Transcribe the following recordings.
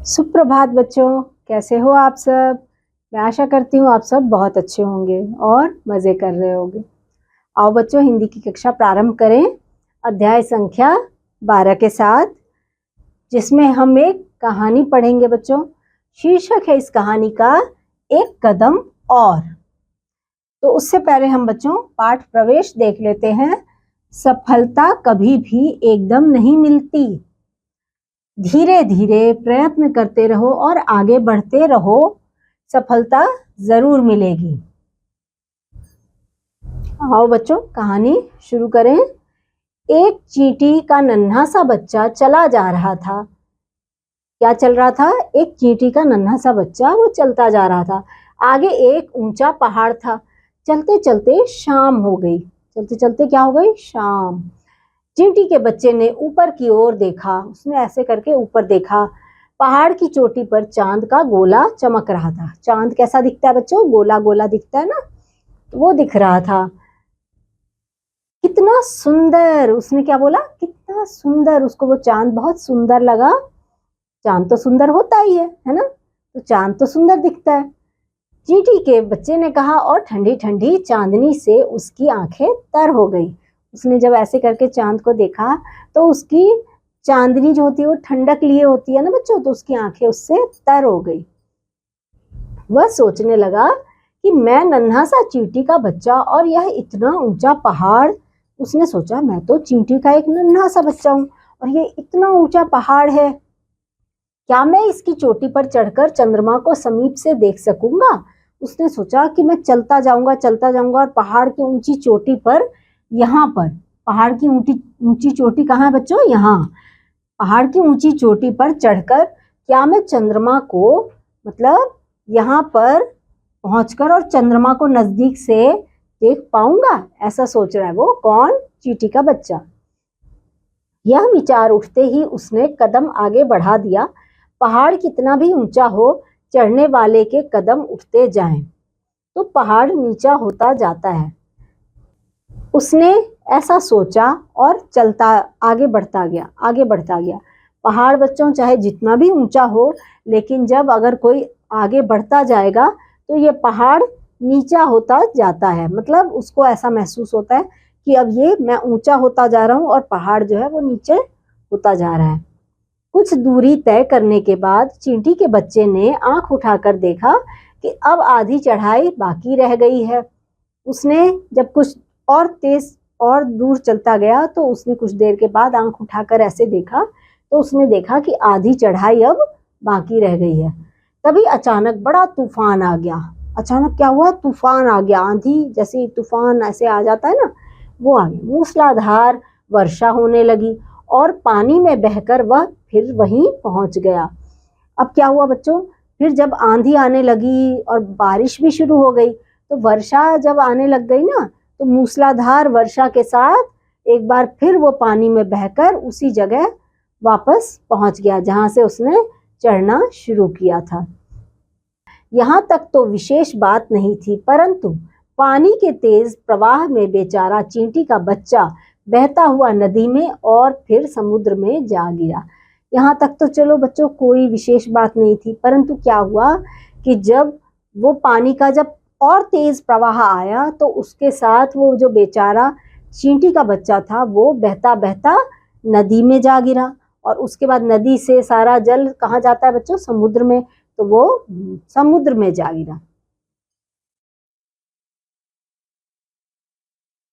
सुप्रभात बच्चों, कैसे हो आप सब। मैं आशा करती हूँ आप सब बहुत अच्छे होंगे और मज़े कर रहे होंगे। आओ बच्चों, हिंदी की कक्षा प्रारंभ करें अध्याय संख्या 12 के साथ, जिसमें हम एक कहानी पढ़ेंगे बच्चों। शीर्षक है इस कहानी का एक कदम और। तो उससे पहले हम बच्चों पाठ प्रवेश देख लेते हैं। सफलता कभी भी एकदम नहीं मिलती, धीरे धीरे प्रयत्न करते रहो और आगे बढ़ते रहो, सफलता जरूर मिलेगी। आओ बच्चों कहानी शुरू करें। एक चींटी का नन्हा सा बच्चा चला जा रहा था। क्या चल रहा था? एक चींटी का नन्हा सा बच्चा वो चलता जा रहा था। आगे एक ऊंचा पहाड़ था। चलते चलते शाम हो गई। चलते चलते क्या हो गई? शाम। चींटी के बच्चे ने ऊपर की ओर देखा। उसने ऐसे करके ऊपर देखा। पहाड़ की चोटी पर चांद का गोला चमक रहा था। चांद कैसा दिखता है बच्चों? गोला गोला दिखता है ना, तो वो दिख रहा था। कितना सुंदर! उसने क्या बोला? कितना सुंदर! उसको वो चांद बहुत सुंदर लगा। चांद तो सुंदर होता ही है ना? तो चांद तो सुंदर दिखता है। चींटी के बच्चे ने कहा, और ठंडी ठंडी चांदनी से उसकी आंखें तर हो गई। उसने जब ऐसे करके चांद को देखा तो उसकी चांदनी जो होती है वो ठंडक लिए होती है ना बच्चों, तो उसकी आंखें उससे तर हो गई। वह सोचने लगा कि मैं नन्हा सा चींटी का बच्चा और यह इतना ऊंचा पहाड़। उसने सोचा, मैं तो चींटी का एक नन्हा सा बच्चा हूँ और ये इतना ऊंचा पहाड़ है, क्या मैं इसकी चोटी पर चढ़कर चंद्रमा को समीप से देख सकूंगा? उसने सोचा कि मैं चलता जाऊंगा और पहाड़ की ऊंची चोटी पर, यहाँ पर पहाड़ की ऊंची चोटी कहाँ है बच्चों? यहाँ पहाड़ की ऊंची चोटी पर चढ़कर क्या मैं चंद्रमा को, मतलब यहाँ पर पहुंचकर और चंद्रमा को नजदीक से देख पाऊंगा? ऐसा सोच रहा है वो। कौन? चींटी का बच्चा। यह विचार उठते ही उसने कदम आगे बढ़ा दिया। पहाड़ कितना भी ऊंचा हो, चढ़ने वाले के कदम उठते जाएं तो पहाड़ नीचा होता जाता है। उसने ऐसा सोचा और चलता आगे बढ़ता गया। पहाड़ बच्चों चाहे जितना भी ऊंचा हो, लेकिन जब अगर कोई आगे बढ़ता जाएगा तो ये पहाड़ नीचा होता जाता है। मतलब उसको ऐसा महसूस होता है कि अब ये मैं ऊंचा होता जा रहा हूँ और पहाड़ जो है वो नीचे होता जा रहा है। कुछ दूरी तय करने के बाद चींटी के बच्चे ने आंख उठाकर देखा कि अब आधी चढ़ाई बाकी रह गई है। उसने जब कुछ और तेज और दूर चलता गया तो उसने कुछ देर के बाद आंख उठाकर ऐसे देखा तो उसने देखा कि आधी चढ़ाई अब बाकी रह गई है। तभी अचानक बड़ा तूफान आ गया। अचानक क्या हुआ? तूफान आ गया। आंधी जैसे तूफान ऐसे आ जाता है ना, वो आ गया। मूसलाधार वर्षा होने लगी और पानी में बहकर वह फिर वहीं पहुंच गया। अब क्या हुआ बच्चों? फिर जब आंधी आने लगी और बारिश भी शुरू हो गई, तो वर्षा जब आने लग गई ना, तो मूसलाधार वर्षा के साथ एक बार फिर वो पानी में बहकर उसी जगह वापस पहुंच गया जहां से उसने चढ़ना शुरू किया था। यहाँ तक तो विशेष बात नहीं थी, परंतु पानी के तेज प्रवाह में बेचारा चींटी का बच्चा बहता हुआ नदी में और फिर समुद्र में जा गिरा। यहाँ तक तो चलो बच्चों कोई विशेष बात नहीं थी, परंतु क्या हुआ कि जब वो पानी का जब और तेज प्रवाह आया तो उसके साथ वो जो बेचारा चींटी का बच्चा था वो बहता बहता नदी में जा गिरा। और उसके बाद नदी से सारा जल कहाँ जाता है बच्चों? समुद्र में। तो वो समुद्र में जा गिरा।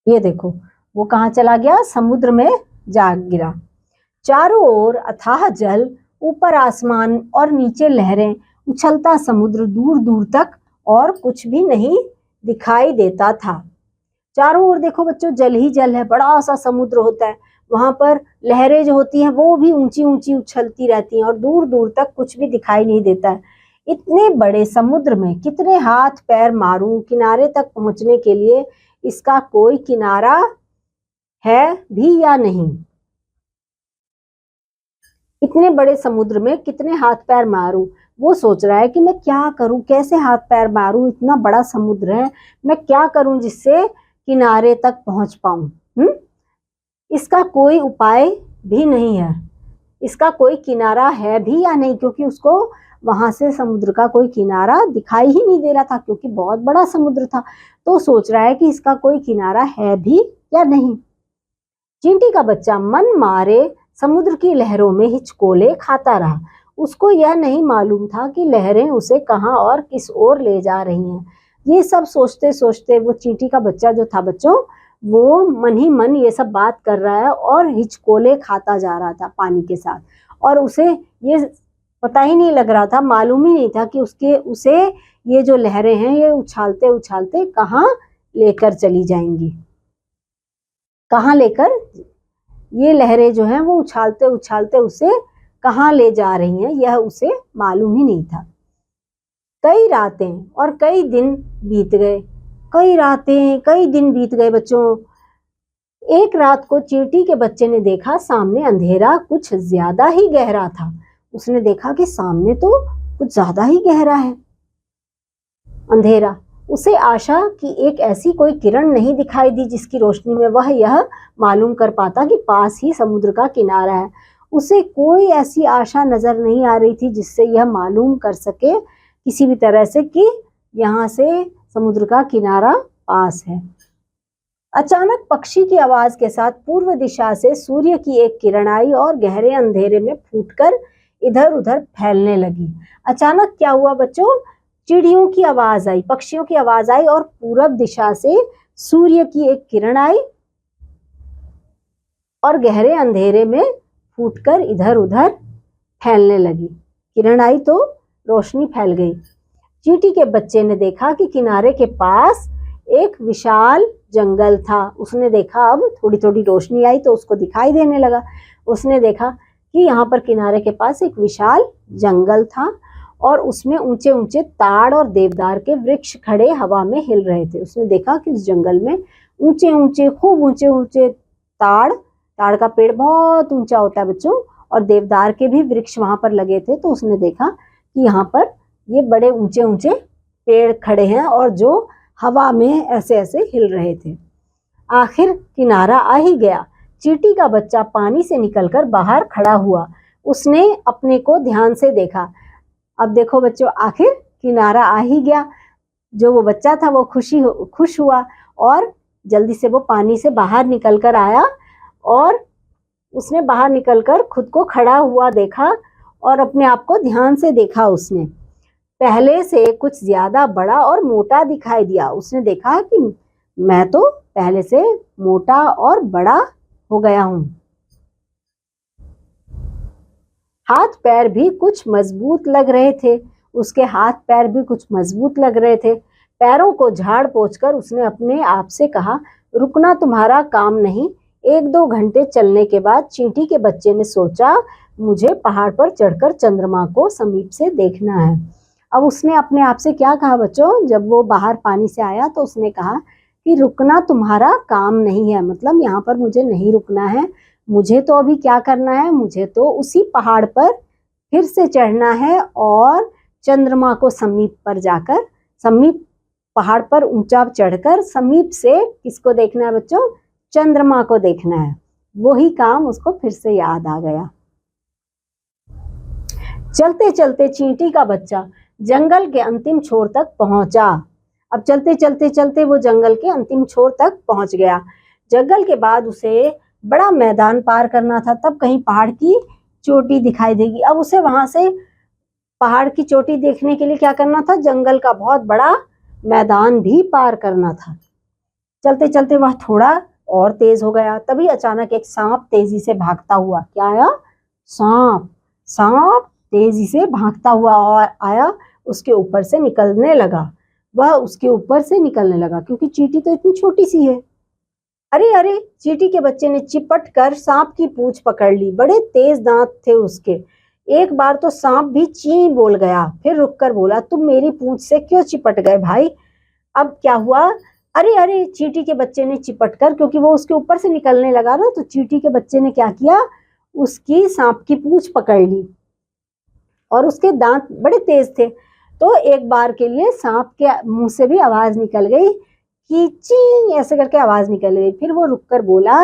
ये देखो वो कहाँ चला गया? समुद्र में जा गिरा। चारों ओर अथाह जल, ऊपर आसमान और नीचे लहरें, उछलता समुद्र, दूर दूर तक और कुछ भी नहीं दिखाई देता था। चारों ओर देखो बच्चों जल ही जल है। बड़ा सा समुद्र होता है, वहां पर लहरें जो होती हैं वो भी ऊंची ऊंची उछलती रहती हैं और दूर दूर तक कुछ भी दिखाई नहीं देता है। इतने बड़े समुद्र में कितने हाथ पैर मारूं किनारे तक पहुंचने के लिए, इसका कोई किनारा है भी या नहीं? इतने बड़े समुद्र में कितने हाथ पैर मारूं? वो सोच रहा है कि मैं क्या करूं, कैसे हाथ पैर मारूं, इतना बड़ा समुद्र है, मैं क्या करूं जिससे किनारे तक पहुंच पाऊं। इसका कोई उपाय भी नहीं है। इसका कोई किनारा है भी या नहीं, क्योंकि उसको वहां से समुद्र का कोई किनारा दिखाई ही नहीं दे रहा था, क्योंकि बहुत बड़ा समुद्र था। तो सोच रहा है कि इसका कोई किनारा है भी या नहीं। चींटी का बच्चा मन मारे समुद्र की लहरों में हिचकोले खाता रहा। उसको यह नहीं मालूम था कि लहरें उसे कहाँ और किस ओर ले जा रही हैं। ये सब सोचते सोचते वो चींटी का बच्चा जो था बच्चों, वो मन ही मन ये सब बात कर रहा है और हिचकोले खाता जा रहा था पानी के साथ। और उसे ये पता ही नहीं लग रहा था, मालूम ही नहीं था कि उसे ये जो लहरें हैं ये उछालते उछालते कहाँ लेकर चली जाएंगी, कहाँ लेकर ये लहरें जो हैं वो उछालते उछालते उसे कहाँ ले जा रही हैं, यह उसे मालूम ही नहीं था। कई रातें और कई दिन बीत गए। कई रातें कई दिन बीत गए बच्चों। एक रात को चींटी के बच्चे ने देखा सामने अंधेरा कुछ ज्यादा ही गहरा था। उसने देखा कि सामने तो कुछ ज्यादा ही गहरा है अंधेरा। उसे आशा कि एक ऐसी कोई किरण नहीं दिखाई दी जिसकी रोशनी में वह यह मालूम कर पाता कि पास ही समुद्र का किनारा है। उसे कोई ऐसी आशा नजर नहीं आ रही थी जिससे यह मालूम कर सके किसी भी तरह से कि यहाँ से समुद्र का किनारा पास है। अचानक पक्षी की आवाज के साथ पूर्व दिशा से सूर्य की एक किरण आई और गहरे अंधेरे में फूटकर इधर उधर फैलने लगी। अचानक क्या हुआ बच्चों, चिड़ियों की आवाज आई, पक्षियों की आवाज आई और पूरब दिशा से सूर्य की एक किरण आई और गहरे अंधेरे में फूटकर इधर उधर फैलने लगी। किरण आई तो रोशनी फैल गई। चींटी के बच्चे ने देखा कि किनारे के पास एक विशाल जंगल था। उसने देखा, अब थोड़ी थोड़ी रोशनी आई तो उसको दिखाई देने लगा। उसने देखा कि यहाँ पर किनारे के पास एक विशाल जंगल था और उसमें ऊंचे ऊंचे ताड़ और देवदार के वृक्ष खड़े हवा में हिल रहे थे। उसने देखा कि उस जंगल में ऊंचे ऊंचे खूब ऊंचे ऊंचे ताड़ का पेड़ बहुत ऊंचा होता है बच्चों, और देवदार के भी वृक्ष वहां पर लगे थे। तो उसने देखा कि यहाँ पर ये बड़े ऊंचे ऊंचे पेड़ खड़े हैं और जो हवा में ऐसे ऐसे हिल रहे थे। आखिर किनारा आ ही गया। चींटी का बच्चा पानी से निकलकर बाहर खड़ा हुआ। उसने अपने को ध्यान से देखा। अब देखो बच्चों, आखिर किनारा आ ही गया। जो वो बच्चा था वो खुश हुआ और जल्दी से वो पानी से बाहर निकल कर आया और उसने बाहर निकलकर खुद को खड़ा हुआ देखा और अपने आप को ध्यान से देखा। उसने पहले से कुछ ज्यादा बड़ा और मोटा दिखाई दिया। उसने देखा कि मैं तो पहले से मोटा और बड़ा हो गया हूं। हाथ पैर भी कुछ मजबूत लग रहे थे। उसके हाथ पैर भी कुछ मजबूत लग रहे थे। पैरों को झाड़ पोंछ कर उसने अपने आप से कहा, रुकना तुम्हारा काम नहीं। 1-2 घंटे चलने के बाद चींटी के बच्चे ने सोचा, मुझे पहाड़ पर चढ़कर चंद्रमा को समीप से देखना है। अब उसने अपने आप से क्या कहा बच्चों, जब वो बाहर पानी से आया तो उसने कहा कि रुकना तुम्हारा काम नहीं है, मतलब यहाँ पर मुझे नहीं रुकना है। मुझे तो अभी क्या करना है, मुझे तो उसी पहाड़ पर फिर से चढ़ना है और चंद्रमा को समीप पर जाकर, समीप पहाड़ पर ऊंचा चढ़कर समीप से किसको देखना है बच्चों, चंद्रमा को देखना है। वही काम उसको फिर से याद आ गया। चलते चलते चींटी का बच्चा जंगल के अंतिम छोर तक पहुंचा। अब चलते चलते चलते वो जंगल के अंतिम छोर तक पहुंच गया। जंगल के बाद उसे बड़ा मैदान पार करना था, तब कहीं पहाड़ की चोटी दिखाई देगी। अब उसे वहां से पहाड़ की चोटी देखने के लिए क्या करना था, जंगल का बहुत बड़ा मैदान भी पार करना था। चलते चलते वह थोड़ा और तेज हो गया। तभी अचानक एक सांप तेजी से भागता हुआ, क्या आया, सांप तेजी से भागता हुआ और आया, उसके ऊपर से निकलने लगा। वह उसके ऊपर से निकलने लगा क्योंकि चींटी तो इतनी छोटी सी है। अरे अरे, चींटी के बच्चे ने चिपट कर सांप की पूंछ पकड़ ली। बड़े तेज दांत थे उसके। एक बार तो सांप भी ची बोल गया, फिर रुककर बोला, तुम मेरी पूंछ से क्यों चिपट गए भाई। अब क्या हुआ, अरे अरे, चींटी के बच्चे ने चिपट कर, क्योंकि वो उसके ऊपर से निकलने लगा ना, तो चींटी के बच्चे ने क्या किया, उसकी सांप की पूंछ पकड़ ली और उसके दांत बड़े तेज थे। तो एक बार के लिए सांप के मुंह से भी आवाज निकल गई कि ची, ऐसे करके आवाज निकल गई। फिर वो रुककर बोला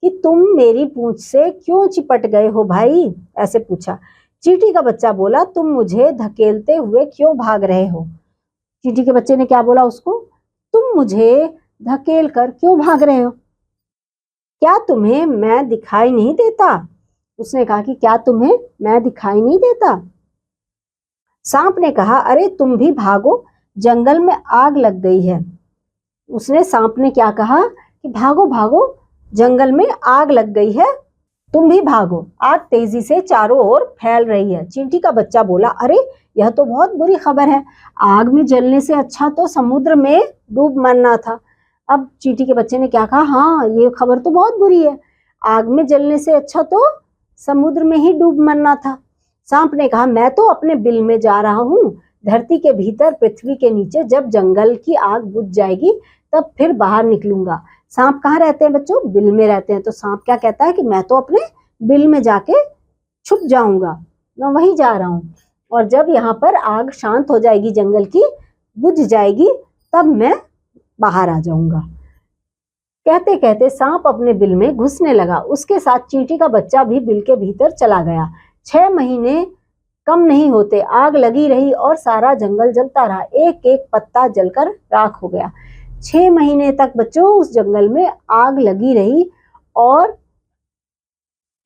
कि तुम मेरी पूंछ से क्यों चिपट गए हो भाई, ऐसे पूछा। चींटी का बच्चा बोला, तुम मुझे धकेलते हुए क्यों भाग रहे हो। चींटी के बच्चे ने क्या बोला उसको, तुम मुझे धकेल कर क्यों भाग रहे हो, क्या तुम्हें मैं दिखाई नहीं देता। उसने कहा कि क्या तुम्हें मैं दिखाई नहीं देता। सांप ने कहा, अरे तुम भी भागो, जंगल में आग लग गई है। उसने सांप ने क्या कहा कि भागो भागो, जंगल में आग लग गई है, तुम भी भागो, आग तेजी से चारों ओर फैल रही है। चींटी का बच्चा बोला, अरे यह तो बहुत बुरी खबर है, आग में जलने से अच्छा तो समुद्र में डूब मरना था। अब चींटी के बच्चे ने क्या कहा, हाँ ये खबर तो बहुत बुरी है, आग में जलने से अच्छा तो समुद्र में ही डूब मरना था। सांप ने कहा, मैं तो अपने बिल में जा रहा हूँ, धरती के भीतर पृथ्वी के नीचे जब जंगल की आग बुझ जाएगी तब फिर बाहर निकलूंगा। सांप कहाँ रहते हैं बच्चों, बिल में रहते हैं। तो सांप क्या कहता है कि मैं तो अपने बिल में जाके छुप जाऊंगा, मैं वहीं जा रहा हूँ, और जब यहाँ पर आग शांत हो जाएगी, जंगल की बुझ जाएगी, तब मैं बाहर आ जाऊंगा। कहते कहते सांप अपने बिल में घुसने लगा, उसके साथ चींटी का बच्चा भी बिल के भीतर चला गया। 6 महीने कम नहीं होते, आग लगी रही और सारा जंगल जलता रहा, एक एक पत्ता जलकर राख हो गया। 6 महीने तक बच्चों उस जंगल में आग लगी रही और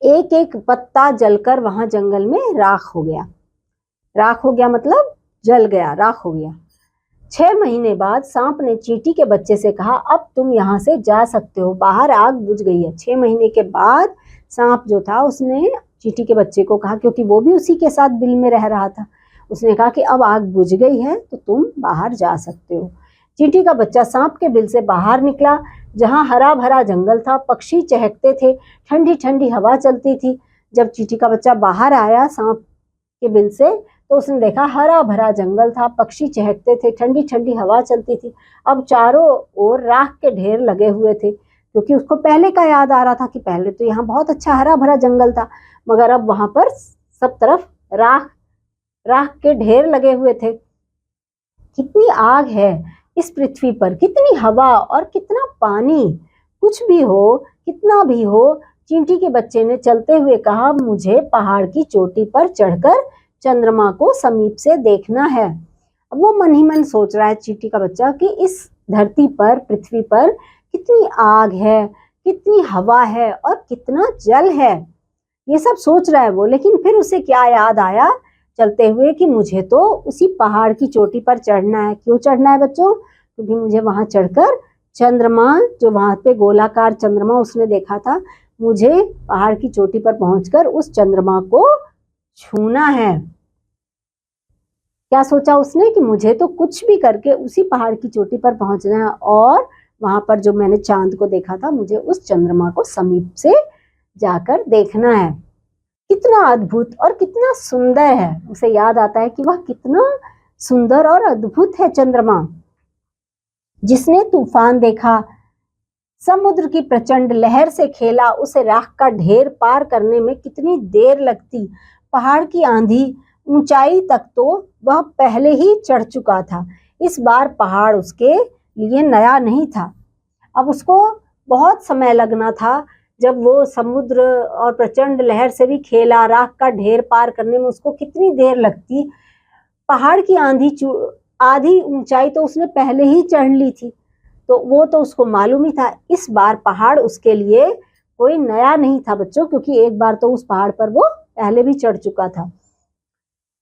एक एक पत्ता जलकर वहां जंगल में राख हो गया। राख हो गया मतलब जल गया, राख हो गया। 6 महीने बाद सांप ने चींटी के बच्चे से कहा, अब तुम यहाँ से जा सकते हो, बाहर आग बुझ गई है। 6 महीने के बाद सांप जो था उसने चींटी के बच्चे को कहा, क्योंकि वो भी उसी के साथ बिल में रह रहा था, उसने कहा कि अब आग बुझ गई है तो तुम बाहर जा सकते हो। चींटी का बच्चा सांप के बिल से बाहर निकला, जहाँ हरा भरा जंगल था, पक्षी चहकते थे, ठंडी ठंडी हवा चलती थी। जब चींटी का बच्चा बाहर आया सांप के बिल से तो उसने देखा हरा भरा जंगल था, पक्षी चहकते थे, ठंडी ठंडी हवा चलती थी। अब चारों ओर राख के ढेर लगे हुए थे, क्योंकि उसको पहले का याद आ रहा था कि पहले तो यहाँ बहुत अच्छा हरा भरा जंगल था, मगर अब वहां पर सब तरफ राख के ढेर लगे हुए थे। कितनी आग है इस पृथ्वी पर, कितनी हवा और कितना पानी, कुछ भी हो, कितना भी हो। चींटी के बच्चे ने चलते हुए कहा, मुझे पहाड़ की चोटी पर चढ़कर चंद्रमा को समीप से देखना है। अब वो मन ही मन सोच रहा है चींटी का बच्चा कि इस धरती पर, पृथ्वी पर कितनी आग है, कितनी हवा है और कितना जल है, ये सब सोच रहा है वो। लेकिन फिर उसे क्या याद आया चलते हुए कि मुझे तो उसी पहाड़ की चोटी पर चढ़ना है। क्यों चढ़ना है बच्चों, क्योंकि मुझे वहां चढ़कर चंद्रमा, जो वहां पे गोलाकार चंद्रमा उसने देखा था, मुझे पहाड़ की चोटी पर पहुंचकर उस चंद्रमा को छूना है। क्या सोचा उसने कि मुझे तो कुछ भी करके उसी पहाड़ की चोटी पर पहुंचना है और वहां पर जो मैंने चांद को देखा था, मुझे उस चंद्रमा को समीप से जाकर देखना है। कितना अद्भुत और कितना सुंदर है, उसे याद आता है कि वह कितना सुंदर और अद्भुत है चंद्रमा। जिसने तूफान देखा, समुद्र की प्रचंड लहर से खेला, उसे राख का ढेर पार करने में कितनी देर लगती। पहाड़ की आंधी, ऊंचाई तक तो वह पहले ही चढ़ चुका था। इस बार पहाड़ उसके लिए नया नहीं था, अब उसको बहुत समय लगना था। जब वो समुद्र और प्रचंड लहर से भी खेला, राख का ढेर पार करने में उसको कितनी देर लगती। पहाड़ की आधी ऊंचाई तो उसने पहले ही चढ़ ली थी, तो वो तो उसको मालूम ही था। इस बार पहाड़ उसके लिए कोई नया नहीं था बच्चों, क्योंकि एक बार तो उस पहाड़ पर वो पहले भी चढ़ चुका था।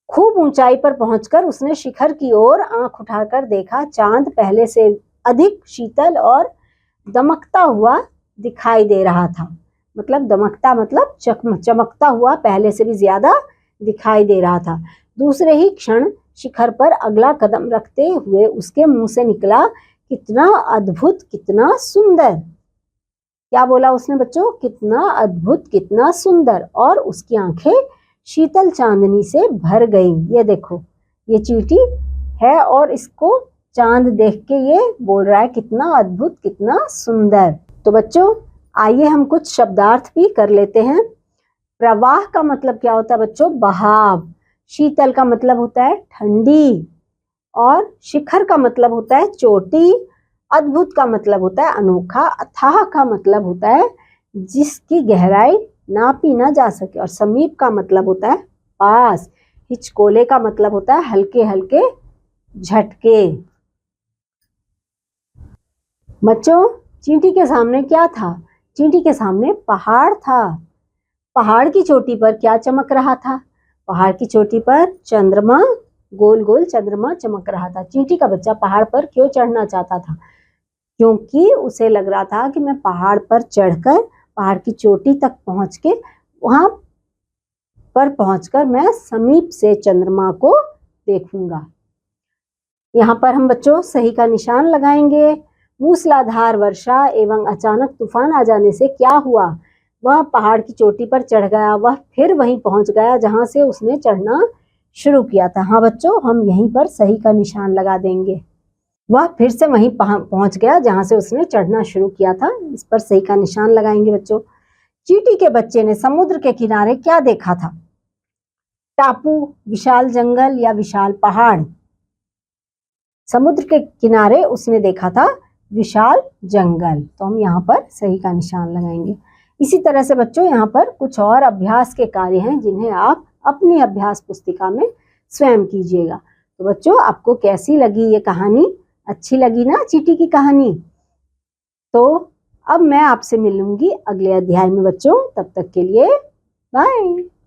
खूब ऊंचाई पर पहुंचकर उसने शिखर की ओर आंख उठाकर देखा, चांद पहले से अधिक शीतल और दमकता हुआ दिखाई दे रहा था। मतलब दमकता मतलब चमकता हुआ पहले से भी ज्यादा दिखाई दे रहा था। दूसरे ही क्षण शिखर पर अगला कदम रखते हुए उसके मुंह से निकला, कितना अद्भुत, कितना सुंदर। क्या बोला उसने बच्चों, कितना अद्भुत, कितना सुंदर। और उसकी आंखें शीतल चांदनी से भर गई। ये देखो, ये चींटी है और इसको चांद देख के ये बोल रहा है कितना अद्भुत, कितना सुंदर। तो बच्चों आइए हम कुछ शब्दार्थ भी कर लेते हैं। प्रवाह का मतलब क्या होता है बच्चों, बहाव। शीतल का मतलब होता है ठंडी, और शिखर का मतलब होता है चोटी। अद्भुत का मतलब होता है अनोखा। अथाह का मतलब होता है जिसकी गहराई नापी ना जा सके। और समीप का मतलब होता है पास। हिचकोले का मतलब होता है हल्के हल्के झटके। बच्चों, चींटी के सामने क्या था? चींटी के सामने पहाड़ था। पहाड़ की चोटी पर क्या चमक रहा था? पहाड़ की चोटी पर चंद्रमा, गोल गोल चंद्रमा चमक रहा था। चींटी का बच्चा पहाड़ पर क्यों चढ़ना चाहता था? क्योंकि उसे लग रहा था कि मैं पहाड़ पर चढ़कर पहाड़ की चोटी तक पहुंच के वहां पर पहुंचकर मैं समीप से चंद्रमा को देखूंगा। यहाँ पर हम बच्चों सही का निशान लगाएंगे। मूसलाधार वर्षा एवं अचानक तूफान आ जाने से क्या हुआ? वह पहाड़ की चोटी पर चढ़ गया। वह फिर वहीं पहुंच गया जहां से उसने चढ़ना शुरू किया था। हाँ बच्चों, हम यहीं पर सही का निशान लगा देंगे। वह फिर से वहीं पहुंच गया जहां से उसने चढ़ना शुरू किया था। इस पर सही का निशान लगाएंगे बच्चों। चींटी के बच्चे ने समुद्र के किनारे क्या देखा था? टापू, विशाल जंगल या विशाल पहाड़? समुद्र के किनारे उसने देखा था विशाल जंगल। तो हम यहाँ पर सही का निशान लगाएंगे। इसी तरह से बच्चों यहाँ पर कुछ और अभ्यास के कार्य हैं जिन्हें आप अपनी अभ्यास पुस्तिका में स्वयं कीजिएगा। तो बच्चों, आपको कैसी लगी ये कहानी? अच्छी लगी ना चींटी की कहानी? तो अब मैं आपसे मिलूंगी अगले अध्याय में बच्चों। तब तक के लिए बाय।